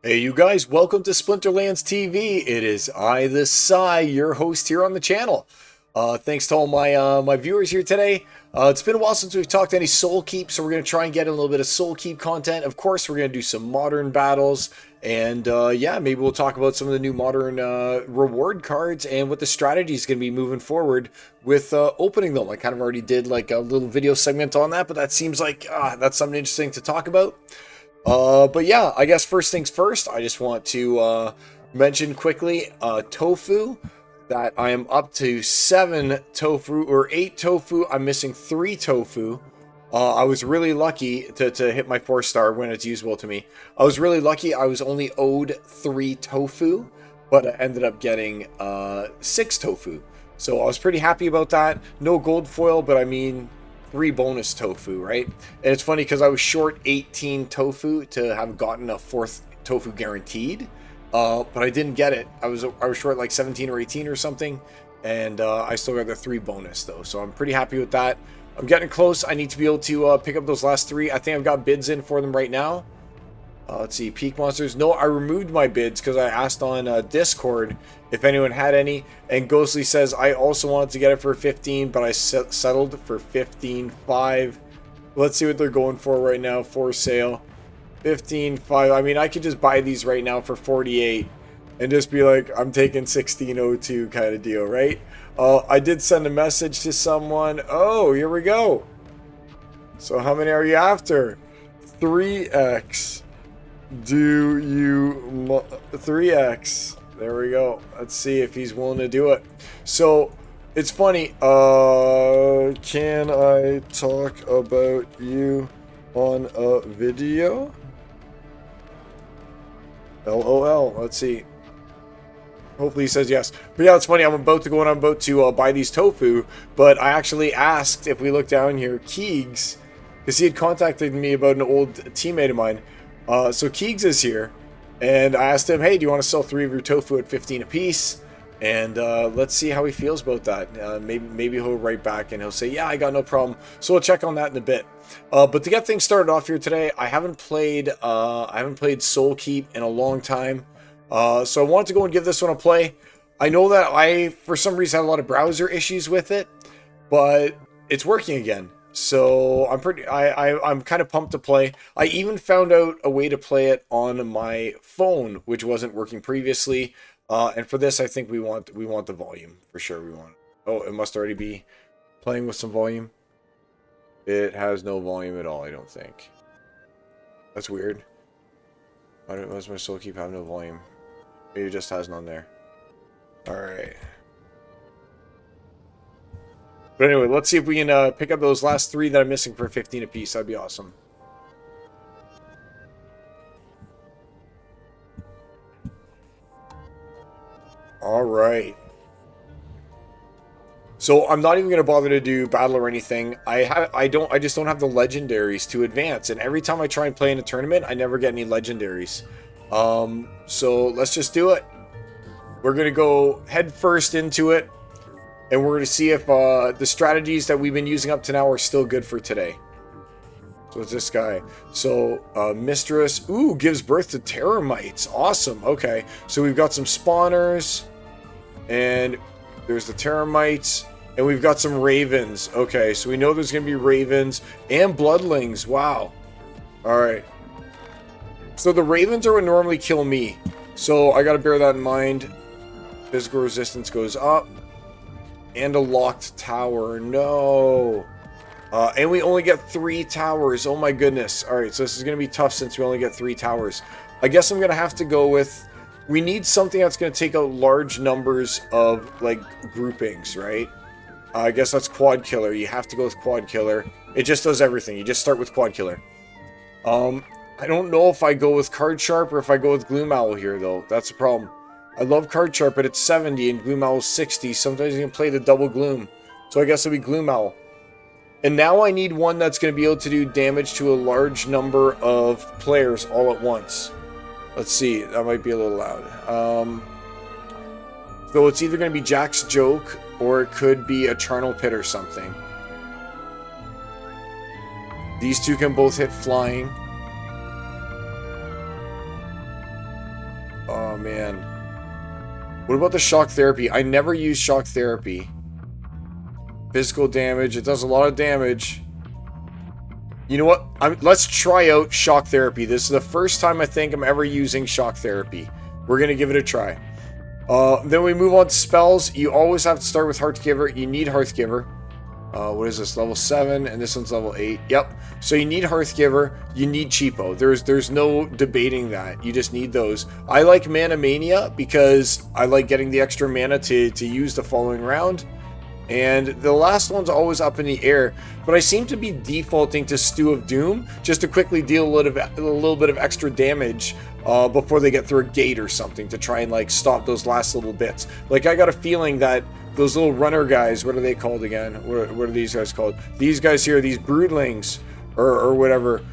Hey you guys, welcome to Splinterlands TV. It is I, the Psy, your host here on the channel. Thanks to all my viewers here today. It's been a while since we've talked any Soulkeep, so we're going to try and get a little bit of Soulkeep content. Of course, we're going to do some modern battles, and yeah, maybe we'll talk about some of the new modern reward cards and what the strategy is going to be moving forward with opening them. I kind of already did like a little video segment on that, but that seems like that's something interesting to talk about. But yeah, I guess first things first, I just want to mention quickly tofu, that I am up to 7 tofu or 8 tofu. I'm missing 3 tofu. I was really lucky to hit my 4-star when it's usable to me. I was really lucky. I was only owed 3 tofu, but I ended up getting 6 tofu. So I was pretty happy about that. No gold foil, but I mean 3 bonus tofu, right? And it's funny because I was short 18 tofu to have gotten a 4th tofu guaranteed, but I didn't get it. I was short like 17 or 18 or something, and I still got the 3 bonus though, so I'm pretty happy with that. I'm getting close. I need to be able to pick up those last 3. I think I've got bids in for them right now. Let's see, peak monsters. No, I removed my bids because I asked on Discord if anyone had any, and Ghostly says I also wanted to get it for 15, but I settled for 15.5. Let's see what they're going for right now for sale. 15.5. I mean, I could just buy these right now for 48 and just be like, I'm taking 1602 kind of deal, right? I did send a message to someone. Oh, here we go. So how many are you after? 3x. Do you 3x? There we go. Let's see if he's willing to do it. So it's funny. Can I talk about you on a video? LOL. Let's see. Hopefully he says yes. But yeah, it's funny. I'm about to buy these tofu, but I actually asked, if we look down here, Keegs, because he had contacted me about an old teammate of mine. So Keegs is here, and I asked him, hey, do you want to sell 3 of your tofu at 15 a piece? And let's see how he feels about that. Maybe he'll write back and he'll say, yeah, I got no problem. So we'll check on that in a bit. But to get things started off here today, I haven't played Soulkeep in a long time. So I wanted to go and give this one a play. I know that I, for some reason, had a lot of browser issues with it, but it's working again. So I'm kind of pumped to play. I even found out a way to play it on my phone, which wasn't working previously. And for this, I think we want the volume for sure. Oh, it must already be playing with some volume. It has no volume at all, I don't think. That's weird. Why does my Soulkeep have no volume? Maybe it just has none there. All right. But anyway, let's see if we can pick up those last 3 that I'm missing for 15 apiece. That'd be awesome. All right. So I'm not even going to bother to do battle or anything. I just don't have the legendaries to advance, and every time I try and play in a tournament, I never get any legendaries. So let's just do it. We're going to go head first into it. And we're going to see if the strategies that we've been using up to now are still good for today. So it's this guy. So, Mistress. Ooh, gives birth to Terramites. Awesome. Okay. So we've got some spawners. And there's the Terramites. And we've got some Ravens. Okay. So we know there's going to be Ravens and Bloodlings. Wow. Alright. So the Ravens are what normally kill me. So I got to bear that in mind. Physical resistance goes up. And a locked tower. No. And we only get 3 towers. Oh my goodness. Alright, so this is going to be tough since we only get 3 towers. I guess I'm going to have to go with... We need something that's going to take out large numbers of, like, groupings, right? I guess that's Quad Killer. You have to go with Quad Killer. It just does everything. You just start with Quad Killer. I don't know if I go with Card Sharp or if I go with Gloom Owl here, though. That's the problem. I love Card Sharp, but it's 70 and Gloom Owl's 60. Sometimes you can play the double Gloom. So I guess it'll be Gloom Owl. And now I need one that's going to be able to do damage to a large number of players all at once. Let's see. That might be a little loud. So it's either going to be Jack's Joke or it could be a Charnel Pit or something. These two can both hit flying. What about the shock therapy? I never use shock therapy. Physical damage. It does a lot of damage. You know what? Let's try out shock therapy. This is the first time I think I'm ever using shock therapy. We're going to give it a try. Then we move on to spells. You always have to start with Hearthgiver. You need Hearthgiver. What is this? Level 7, and this one's level 8. Yep. So you need Hearthgiver. You need Cheapo. There's no debating that. You just need those. I like Mana Mania because I like getting the extra mana to use the following round. And the last one's always up in the air, but I seem to be defaulting to Stew of Doom just to quickly deal a little bit of extra damage before they get through a gate or something to try and like stop those last little bits. Like I got a feeling that those little runner guys, what are they called again? What are these guys called? These guys here, these broodlings or whatever.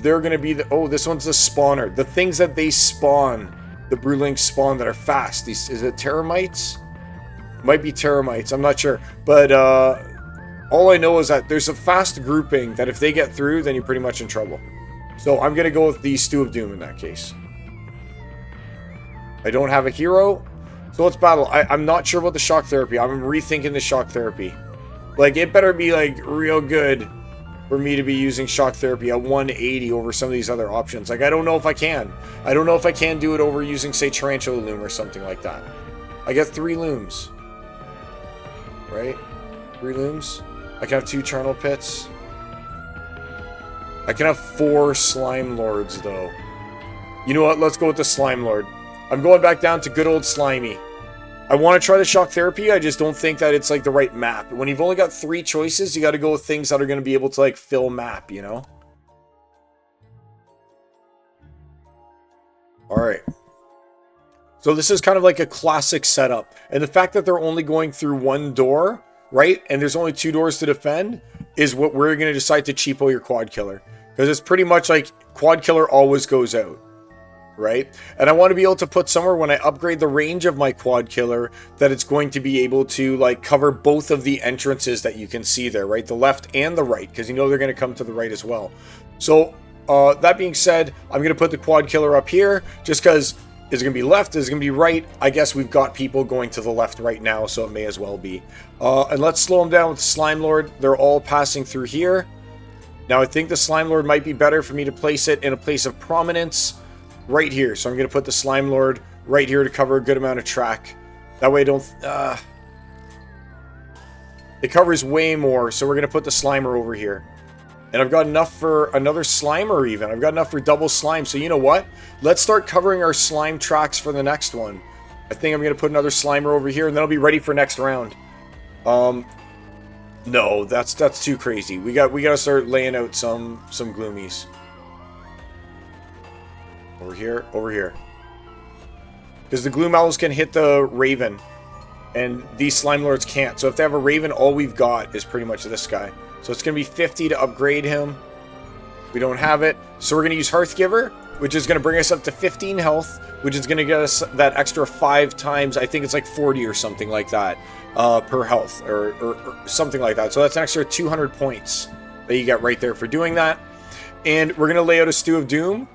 They're gonna be the this one's the spawner. The things that they spawn, the broodlings spawn that are fast. Is it termites? Might be termites, I'm not sure. But all I know is that there's a fast grouping that if they get through, then you're pretty much in trouble. So I'm going to go with the Stew of Doom in that case. I don't have a hero, so let's battle. I'm not sure about the shock therapy. I'm rethinking the shock therapy. Like, it better be, like, real good for me to be using shock therapy at 180 over some of these other options. Like, I don't know if I can. I don't know if I can do it over using, say, Tarantula Loom or something like that. I get 3 looms. Right? 3 looms. I can have 2 charnel pits. I can have 4 slime lords though. You know what? Let's go with the slime lord. I'm going back down to good old slimy. I want to try the shock therapy. I just don't think that it's like the right map. When you've only got 3 choices, you got to go with things that are going to be able to like fill map, you know? All right. So this is kind of like a classic setup. And the fact that they're only going through 1 door, right? And there's only 2 doors to defend is what we're going to decide to cheapo your quad killer. Because it's pretty much like quad killer always goes out, right? And I want to be able to put somewhere when I upgrade the range of my quad killer that it's going to be able to like cover both of the entrances that you can see there, right? The left and the right, because you know they're going to come to the right as well. So that being said, I'm going to put the quad killer up here just because is it going to be left? Is it going to be right? I guess we've got people going to the left right now, so it may as well be. And let's slow them down with the Slime Lord. They're all passing through here. Now, I think the Slime Lord might be better for me to place it in a place of prominence right here. So I'm going to put the Slime Lord right here to cover a good amount of track. That way I don't... it covers way more, so we're going to put the Slimer over here. And I've got enough for another Slimer even. I've got enough for double slime. So you know what? Let's start covering our slime tracks for the next one. I think I'm going to put another Slimer over here and then I'll be ready for next round. No, that's too crazy. We got to start laying out some gloomies. Over here. Because the Gloom Owls can hit the Raven. And these Slime Lords can't. So if they have a Raven, all we've got is pretty much this guy. So it's going to be 50 to upgrade him. We don't have it. So we're going to use Hearthgiver, which is going to bring us up to 15 health, which is going to get us that extra 5 times, I think it's like 40 or something like that, per health, or something like that. So that's an extra 200 points that you get right there for doing that. And we're going to lay out a Stew of Doom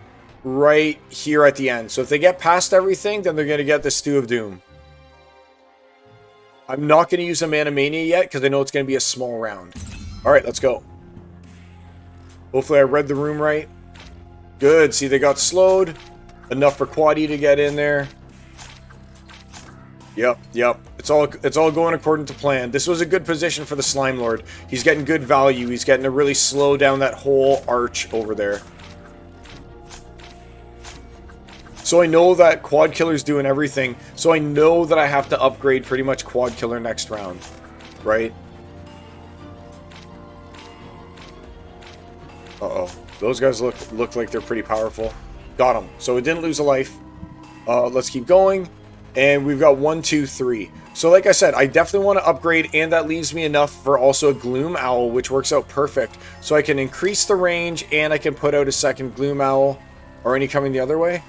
right here at the end. So if they get past everything, then they're going to get the Stew of Doom. I'm not going to use a Mana Mania yet, because I know it's going to be a small round. Alright, let's go. Hopefully I read the room right. Good. See, they got slowed. Enough for Quaddy to get in there. Yep. It's all going according to plan. This was a good position for the Slime Lord. He's getting good value. He's getting to really slow down that whole arch over there. So I know that Quad Killer's doing everything. So I know that I have to upgrade pretty much Quad Killer next round. Right? Uh-oh. Those guys look like they're pretty powerful. Got them. So it didn't lose a life. Let's keep going. And we've got 1, 2, 3. So like I said, I definitely want to upgrade, and that leaves me enough for also a Gloom Owl, which works out perfect. So I can increase the range, and I can put out a second Gloom Owl. Are any coming the other way?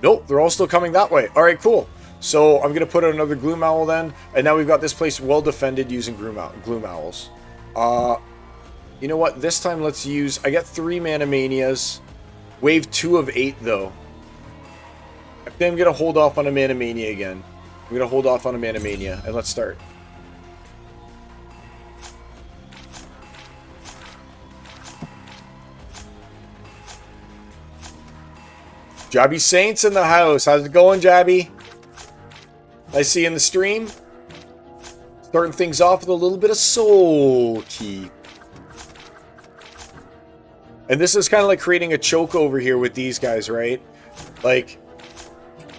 Nope, they're all still coming that way. Alright, cool. So I'm going to put out another Gloom Owl then. And now we've got this place well defended using Gloom Owls. You know what? This time let's use... I got 3 Mana Manias. Wave 2 of 8 though. I think I'm going to hold off on a Mana Mania again. I'm going to hold off on a Mana Mania, and let's start. Jabby Saints in the house. How's it going, Jabby? I see you in the stream. Starting things off with a little bit of Soulkeep. And this is kind of like creating a choke over here with these guys, right? Like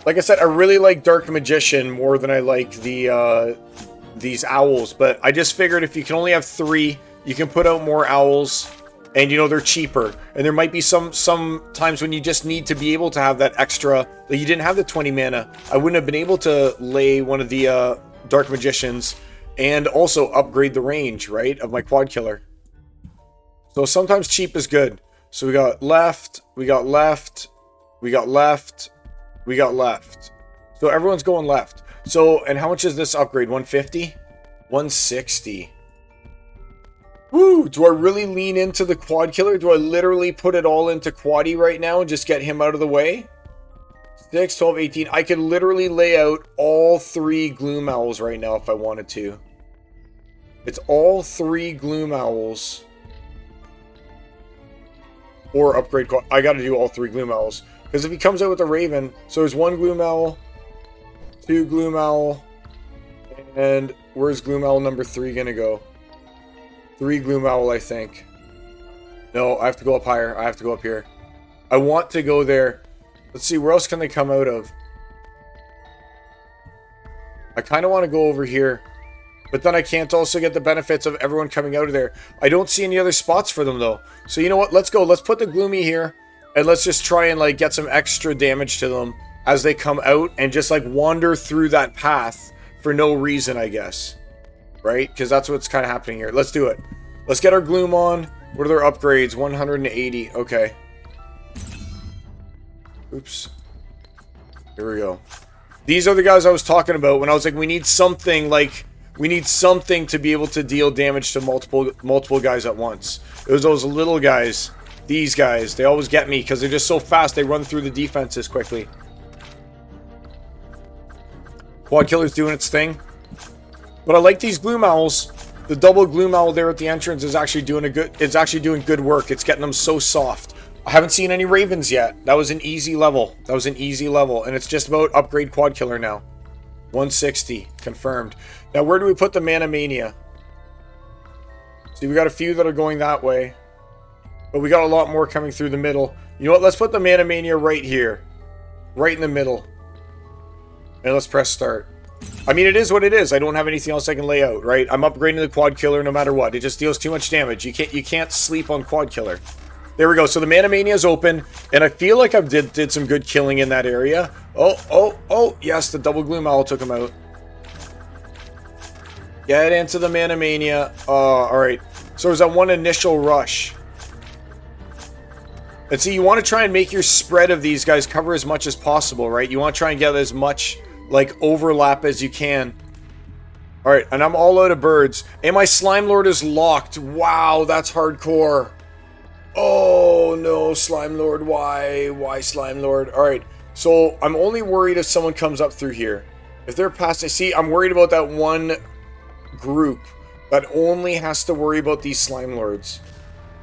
I said, I really like Dark Magician more than I like the these owls. But I just figured if you can only have 3, you can put out more owls. And, you know, they're cheaper. And there might be some times when you just need to be able to have that extra. Like, you didn't have the 20 mana. I wouldn't have been able to lay one of the Dark Magicians and also upgrade the range, right, of my quad killer. So sometimes cheap is good. So we got left, we got left, we got left, we got left. So everyone's going left. So, and how much is this upgrade? 150? 160. Woo! Do I really lean into the quad killer? Do I literally put it all into quaddy right now and just get him out of the way? 6, 12, 18. I could literally lay out all 3 Gloom Owls right now if I wanted to. It's all 3 Gloom Owls. Or upgrade quad. I gotta do all 3 Gloom Owls. Because if he comes out with a Raven, so there's 1 Gloom Owl, 2 Gloom Owl, and where's Gloom Owl number 3 gonna go? 3 Gloom Owl, I think. No, I have to go up higher. I have to go up here. I want to go there. Let's see, where else can they come out of? I kind of want to go over here. But then I can't also get the benefits of everyone coming out of there. I don't see any other spots for them, though. So you know what? Let's go. Let's put the Gloomy here. And let's just try and, like, get some extra damage to them as they come out. And just, like, wander through that path for no reason, I guess. Right? Because that's what's kind of happening here. Let's do it. Let's get our Gloom on. What are their upgrades? 180. Okay. Oops. Here we go. These are the guys I was talking about when I was like, we need something like... We need something to be able to deal damage to multiple guys at once. It was those little guys. These guys. They always get me because they're just so fast. They run through the defenses quickly. Quad Killer's doing its thing. But I like these Gloom Owls. The double Gloom Owl there at the entrance is actually doing good work. It's getting them so soft. I haven't seen any Ravens yet. That was an easy level. And it's just about upgrade Quad Killer now. 160. Confirmed. Now, where do we put the Mana Mania? See, we got a few that are going that way. But we got a lot more coming through the middle. You know what? Let's put the Mana Mania right here. Right in the middle. And let's press start. I mean, it is what it is. I don't have anything else I can lay out, right? I'm upgrading the Quad Killer no matter what. It just deals too much damage. You can't sleep on Quad Killer. There we go. So the Mana Mania is open, and I feel like I did some good killing in that area. Oh, yes, the double Gloom Owl took him out. Get into the Mana Mania. Alright. So there's that one initial rush. And see, you want to try and make your spread of these guys cover as much as possible, right? You want to try and get as much, like, overlap as you can. Alright, and I'm all out of birds. And my Slime Lord is locked. Wow, that's hardcore. Oh, no, Slime Lord. Why? Why Slime Lord? Alright, so I'm only worried if someone comes up through here. If they're past... See, I'm worried about that one group that only has to worry about these Slime Lords.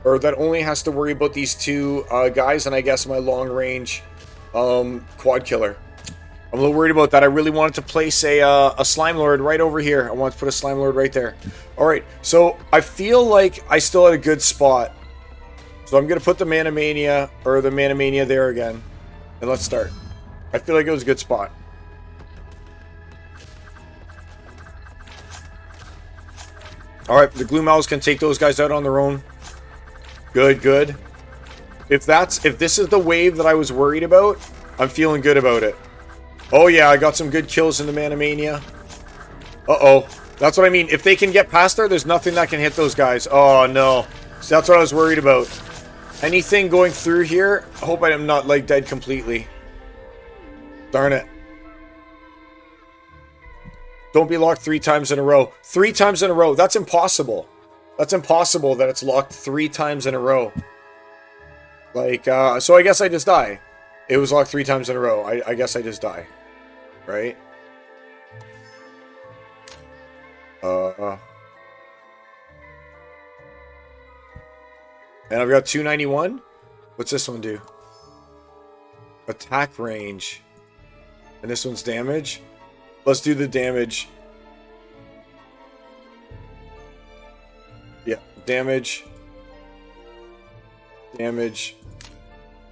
Or that only has to worry about these 2 guys, and I guess my long-range Quad Killer. I'm a little worried about that. I really wanted to place a Slime Lord right over here. I want to put a Slime Lord right there. Alright, so I feel like I still had a good spot. So I'm going to put the Mana Mania, or the Mana Mania there again. And let's start. I feel like it was a good spot. Alright, the Gloom Owls can take those guys out on their own. Good, good. If this is the wave that I was worried about, I'm feeling good about it. Oh yeah, I got some good kills in the Mana Mania. Uh-oh. That's what I mean. If they can get past there, there's nothing that can hit those guys. Oh no. So that's what I was worried about. Anything going through here, I hope I am not, like, dead completely. Darn it. Don't be locked 3 times in a row. 3 times in a row. That's impossible. That's impossible that it's locked 3 times in a row. Like, so I guess I just die. It was locked 3 times in a row. I guess I just die. Right? And I've got 291. What's this one do? Attack range. And this one's damage. Let's do the damage. Yeah, damage. Damage.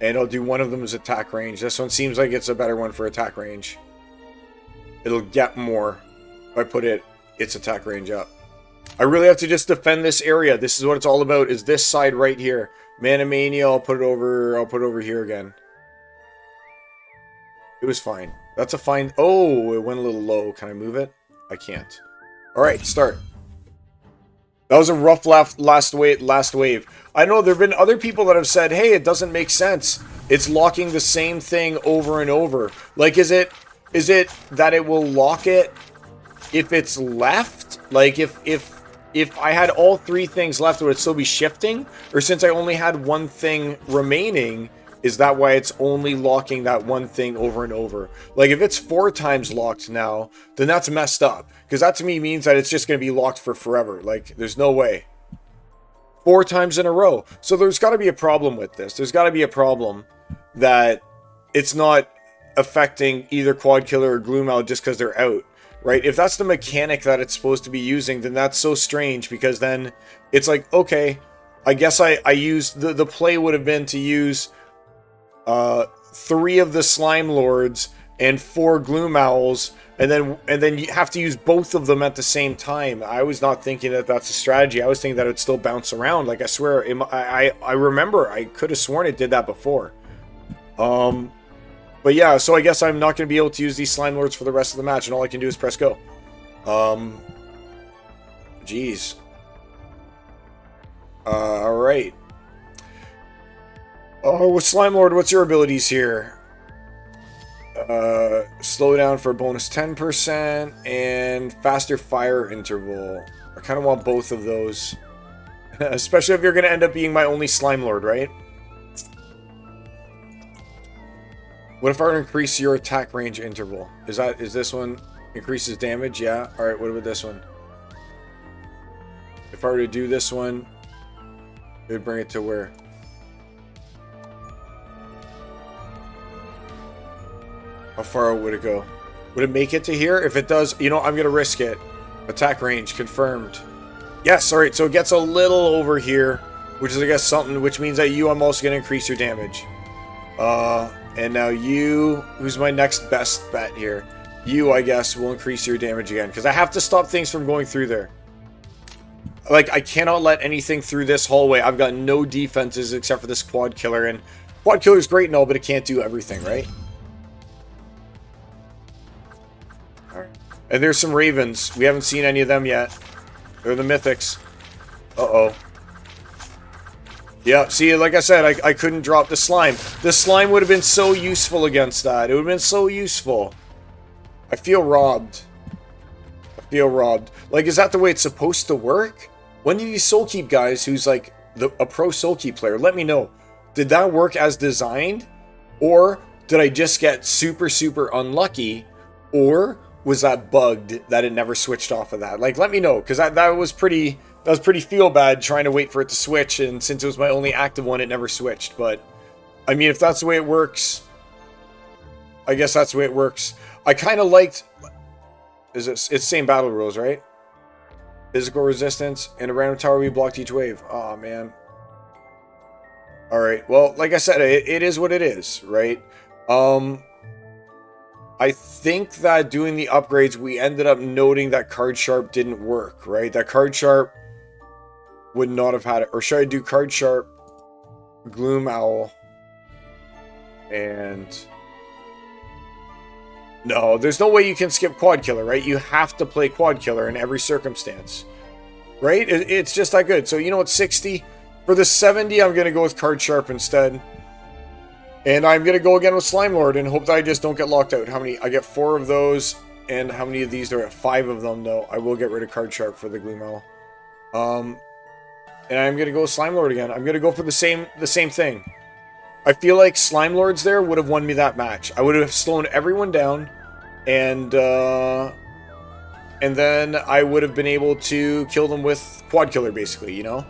And I'll do one of them as attack range. This one seems like it's a better one for attack range. It'll get more if I put its attack range up. I really have to just defend this area. This is what it's all about, is this side right here. Mana Mania, I'll put it over here again. It was fine. That's a fine... Oh, it went a little low. Can I move it? I can't. Alright, start. That was a rough last wave. I know there have been other people that have said, hey, it doesn't make sense. It's locking the same thing over and over. Like, is it that it will lock it if it's left? Like, if I had all 3 things left, would it still be shifting? Or since I only had one thing remaining... Is that why it's only locking that one thing over and over? Like, if it's 4 times locked now, then that's messed up. Because that to me means that it's just going to be locked for forever. Like, there's no way. 4 times in a row. So there's got to be a problem with this. There's got to be a problem that it's not affecting either Quad Killer or Gloomhaul just because they're out. Right? If that's the mechanic that it's supposed to be using, then that's so strange. Because then it's like, okay, I guess I used... The play would have been to use... 3 of the Slime Lords and 4 Gloomhowls, and then you have to use both of them at the same time. I was not thinking that that's a strategy. I was thinking that it'd still bounce around. Like, I swear, I remember, I could have sworn it did that before. But yeah, so I guess I'm not going to be able to use these Slime Lords for the rest of the match, and all I can do is press go. Jeez. Alright. Oh, with Slime Lord, what's your abilities here? Slow down for a bonus 10% and faster fire interval. I kind of want both of those. Especially if you're going to end up being my only Slime Lord, right? What if I were to increase your attack range interval? Is this one increases damage? Yeah. Alright, what about this one? If I were to do this one, it would bring it to where? How far would it go? Would it make it to here? If it does, you know, I'm going to risk it. Attack range confirmed. Yes, alright, so it gets a little over here, which is, I guess, something, which means that I'm also going to increase your damage. And now who's my next best bet here? I guess, will increase your damage again, because I have to stop things from going through there. Like, I cannot let anything through this hallway. I've got no defenses except for this Quad Killer, and Quad Killer's great and all, but it can't do everything, right? And there's some Ravens. We haven't seen any of them yet. They're the Mythics. Uh-oh. Yeah, see, like I said, I couldn't drop the slime. The slime would have been so useful against that. It would have been so useful. I feel robbed. I feel robbed. Like, is that the way it's supposed to work? One of these Soulkeep guys who's like a pro Soulkeep player, let me know. Did that work as designed? Or did I just get super, super unlucky? Or... was that bugged that it never switched off of that? Like, let me know, because that was pretty feel bad trying to wait for it to switch, and since it was my only active one, it never switched. But I mean, if that's the way it works, I guess that's the way it works. I kind of liked, it's same battle rules, right? Physical resistance and a random tower we blocked each wave. Oh man. All right, well, like I said, it is what it is, right? I think that doing the upgrades, we ended up noting that Card Sharp didn't work, right? That Card Sharp would not have had it. Or should I do Card Sharp, Gloomhaul, and... No, there's no way you can skip Quad Killer, right? You have to play Quad Killer in every circumstance, right? It's just that good. So, you know what, 60? For the 70, I'm going to go with Card Sharp instead. And I'm going to go again with Slime Lord and hope that I just don't get locked out. How many? I get 4 of those. And how many of these do I get? 5 of them, though. I will get rid of Card Sharp for the Gloomhaul. And I'm going to go with Slime Lord again. I'm going to go for the same thing. I feel like Slime Lords there would have won me that match. I would have slowed everyone down, and then I would have been able to kill them with Quad Killer, basically, you know?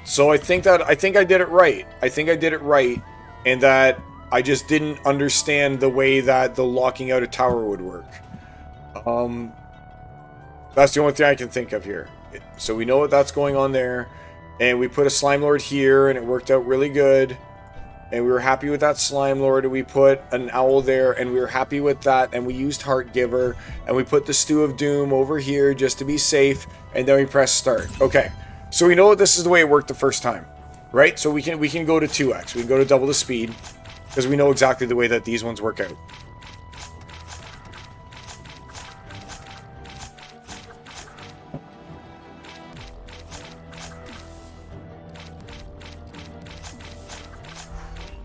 So I think I did it right. I think I did it right, and that I just didn't understand the way that the locking out a tower would work. That's the only thing I can think of here. So we know what that's going on there, and we put a Slime Lord here, and it worked out really good. And we were happy with that Slime Lord, and we put an Owl there, and we were happy with that, and we used Heart Giver, and we put the Stew of Doom over here just to be safe, and then we press start. Okay, so we know this is the way it worked the first time, right? So we can go to 2x, we can go to double the speed, because we know exactly the way that these ones work out.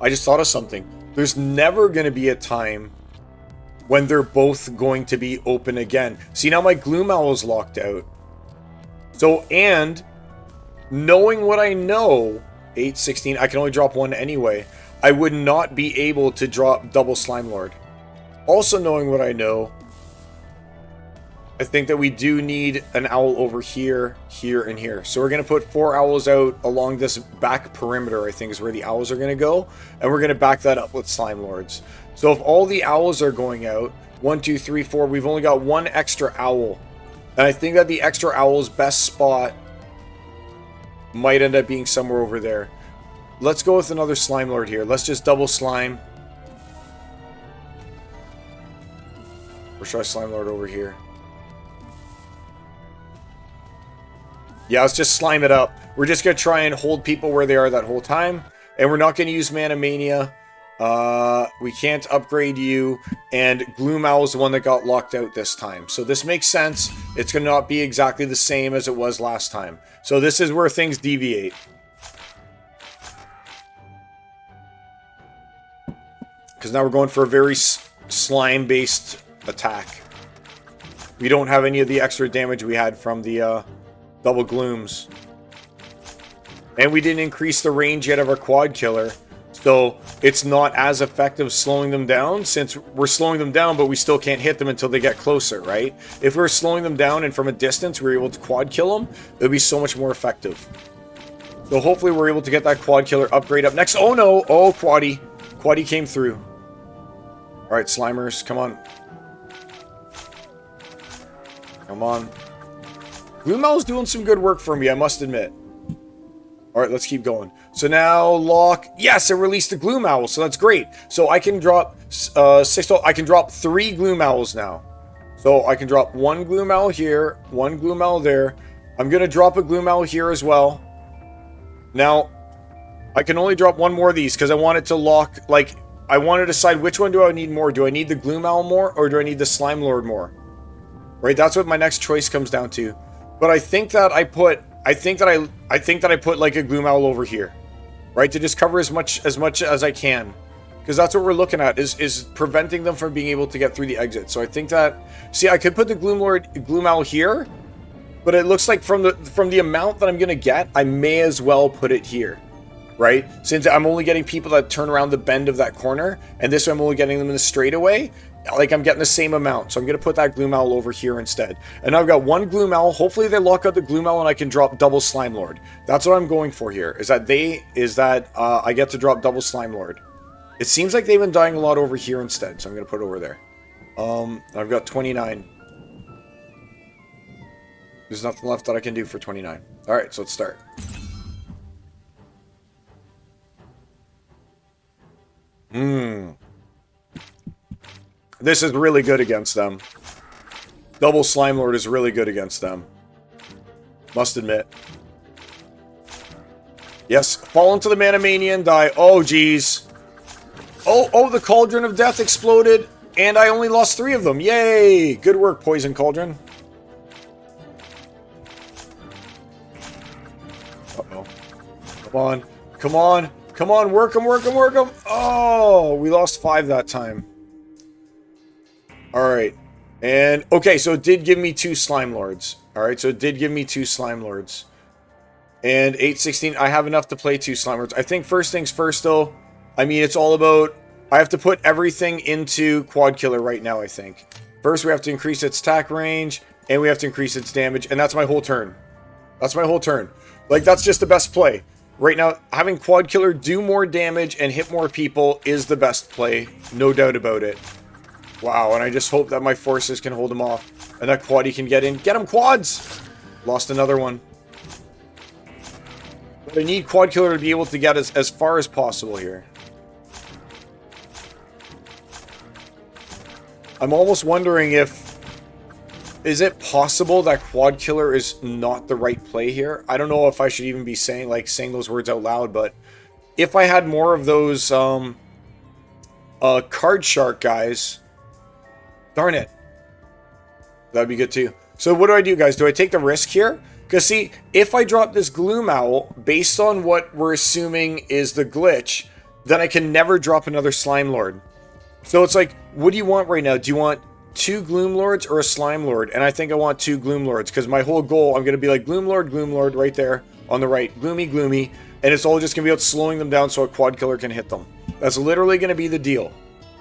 I just thought of something. There's never going to be a time when they're both going to be open again. See, now my Gloom Owl is locked out. So, and knowing what I know, 8, 16, I can only drop one anyway. I would not be able to drop double Slime Lord. Also knowing what I know, I think that we do need an owl over here, here, and here. So we're going to put 4 owls out along this back perimeter, I think is where the owls are going to go. And we're going to back that up with Slime Lords. So if all the owls are going out, 1, 2, 3, 4, we've only got 1 extra owl. And I think that the extra owl's best spot might end up being somewhere over there. Let's go with another Slime Lord here. Let's just double slime. Or should I Slime Lord over here? Yeah, let's just slime it up. We're just going to try and hold people where they are that whole time. And we're not going to use Mana Mania. We can't upgrade you. And Gloom Owl is the one that got locked out this time. So this makes sense. It's going to not be exactly the same as it was last time. So this is where things deviate. Because now we're going for a very slime-based attack. We don't have any of the extra damage we had from the double glooms. And we didn't increase the range yet of our Quad Killer. So it's not as effective slowing them down, since we're slowing them down, but we still can't hit them until they get closer, right? If we're slowing them down and from a distance we're able to Quad Kill them, it would be so much more effective. So hopefully we're able to get that Quad Killer upgrade up next. Oh no! Oh, Quaddy. Quaddy came through. Alright, Slimers, come on. Come on. Gloom Owl's doing some good work for me, I must admit. Alright, let's keep going. So now, lock... Yes, it released the Gloom Owl, so that's great. So I can drop 6... I can drop 3 Gloom Owls now. So I can drop 1 Gloom Owl here, 1 Gloom Owl there. I'm going to drop a Gloom Owl here as well. Now, I can only drop 1 more of these, because I want it to lock... Like, I want to decide which one do I need more. Do I need the Gloom Owl more, or do I need the Slime Lord more? Right, that's what my next choice comes down to. But I think that I put like a Gloom Owl over here, right, to just cover as much as I can, because that's what we're looking at is preventing them from being able to get through the exit. So I think that, see, I could put the Gloom Owl here, but it looks like from the amount that I'm gonna get, I may as well put it here, right? Since I'm only getting people that turn around the bend of that corner, and this one I'm only getting them in the straightaway. Like, I'm getting the same amount, so I'm going to put that Gloom Owl over here instead. And now I've got 1 Gloom Owl. Hopefully they lock out the Gloom Owl and I can drop double Slime Lord. That's what I'm going for here, is that I get to drop double Slime Lord. It seems like they've been dying a lot over here instead, so I'm going to put it over there. I've got 29. There's nothing left that I can do for 29. Alright, so let's start. This is really good against them. Double Slime Lord is really good against them. Must admit. Yes, fall into the Mana Mania and die. Oh, geez. Oh, the Cauldron of Death exploded, and I only lost 3 of them. Yay! Good work, Poison Cauldron. Uh-oh. Come on. Come on. Come on, work them, work them, work them. Oh, we lost 5 that time. Alright. And, okay, so it did give me 2 Slime Lords. Alright, so it did give me 2 Slime Lords. And 8, 16, I have enough to play 2 Slime Lords. I think first things first, though, I mean, it's all about... I have to put everything into Quad Killer right now, I think. First, we have to increase its attack range, and we have to increase its damage, and that's my whole turn. That's my whole turn. Like, that's just the best play. Right now, having Quad Killer do more damage and hit more people is the best play. No doubt about it. Wow, and I just hope that my forces can hold him off. And that Quaddy can get in. Get him, Quads! Lost another one. But I need Quad Killer to be able to get as far as possible here. I'm almost wondering if... Is it possible that Quad Killer is not the right play here? I don't know if I should even be saying those words out loud, but... If I had more of those, Card Shark guys... Darn it. That'd be good too. So what do, guys? Do I take the risk here? Because see, if I drop this Gloom Owl, based on what we're assuming is the glitch, then I can never drop another Slime Lord. So it's like, what do you want right now? Do you want 2 Gloom Lords or a Slime Lord? And I think I want 2 Gloom Lords, because my whole goal, I'm going to be like Gloom Lord right there on the right. Gloomy, gloomy. And it's all just going to be about slowing them down so a Quad Killer can hit them. That's literally going to be the deal.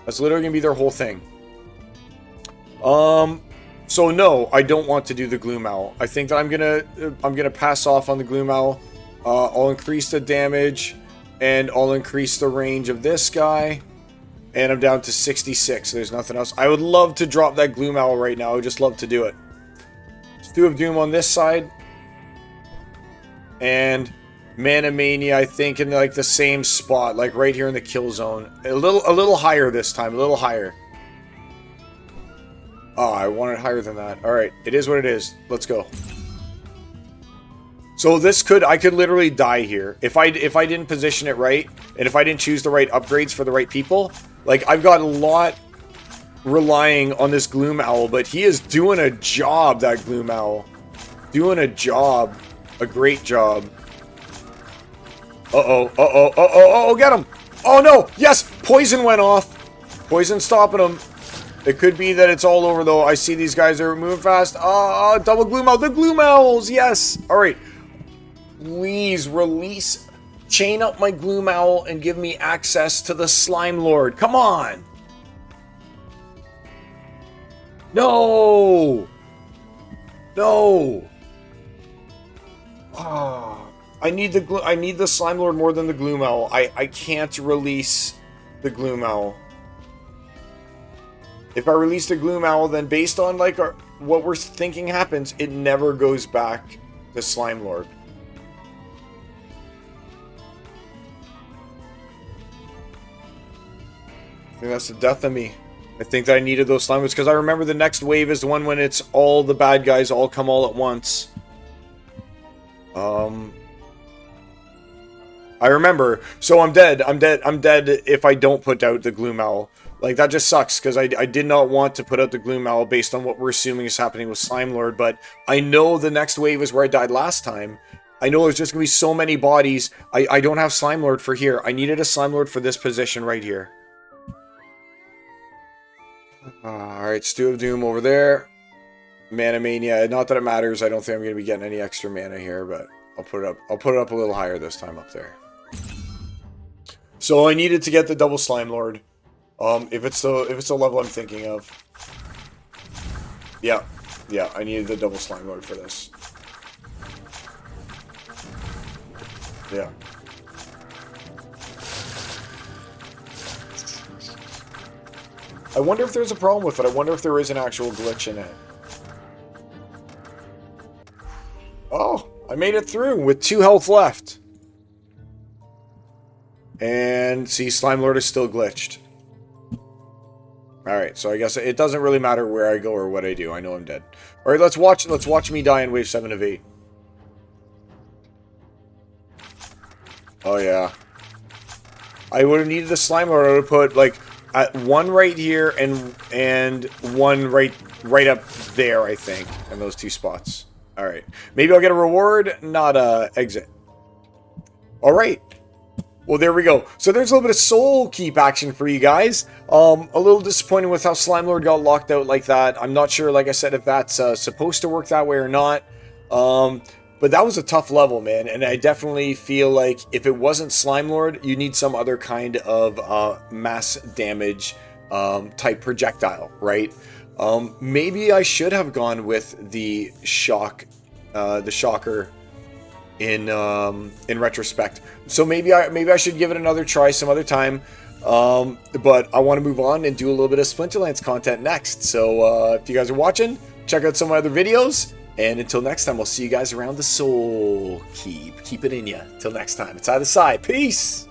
That's literally going to be their whole thing. So no, I don't want to do the Gloom Owl. I think that I'm gonna pass off on the Gloom Owl. I'll increase the damage, and I'll increase the range of this guy, and I'm down to 66. So there's nothing else. I would love to drop that Gloom Owl right now. I would just love to do it. Stew of Doom on this side, and Mana Mania, I think, in like the same spot, like right here in the kill zone. A little higher this time. A little higher. Oh, I want it higher than that. Alright, it is what it is. Let's go. So this I could literally die here. If I didn't position it right, and if I didn't choose the right upgrades for the right people, like, I've got a lot relying on this Gloom Owl, but he is doing a job, that Gloom Owl. Doing a job. A great job. Uh-oh, get him! Oh no! Yes! Poison went off! Poison stopping him. It could be that it's all over, though. I see these guys are moving fast. Double Gloom Owl. The Gloom Owls. Yes. All right. Please release. Chain up my Gloom Owl and give me access to the Slime Lord. Come on. No. No. I need the Slime Lord more than the Gloom Owl. I can't release the Gloom Owl. If I release the Gloom Owl, then based on like what we're thinking happens, it never goes back to Slime Lord. I think that's the death of me. I think that I needed those Slime Lords because I remember the next wave is the one when it's all the bad guys all come all at once. I remember. So I'm dead. I'm dead if I don't put out the Gloom Owl. Like, that just sucks, because I did not want to put out the Gloom Owl based on what we're assuming is happening with Slime Lord, but I know the next wave is where I died last time. I know there's just going to be so many bodies. I don't have Slime Lord for here. I needed a Slime Lord for this position right here. Alright, Stew of Doom over there. Mana Mania. Not that it matters. I don't think I'm going to be getting any extra mana here, but I'll put it up a little higher this time up there. So I needed to get the double Slime Lord. If it's the level I'm thinking of. Yeah, I needed the double Slime Lord for this. Yeah. I wonder if there's a problem with it. I wonder if there is an actual glitch in it. Oh, I made it through with 2 health left. And see, Slime Lord is still glitched. Alright, so I guess it doesn't really matter where I go or what I do. I know I'm dead. Alright, let's watch me die in wave 7 of 8. Oh yeah. I would have needed the Slime Lord. I would have put like one right here and one right up there, I think, in those 2 spots. Alright. Maybe I'll get a reward, not a exit. Alright. Well, there we go. So there's a little bit of Soulkeep action for you guys. A little disappointing with how Slime Lord got locked out like that. I'm not sure, like I said, if that's supposed to work that way or not. But that was a tough level, man, and I definitely feel like if it wasn't Slime Lord, you need some other kind of mass damage type projectile, right? Maybe I should have gone with the shocker in retrospect. So maybe I should give it another try some other time. But I want to move on and do a little bit of Splinterlands content next. So if you guys are watching, check out some of my other videos. And until next time, we'll see you guys around the Soul Keep. Keep it in ya. Till next time, it's either side. Peace!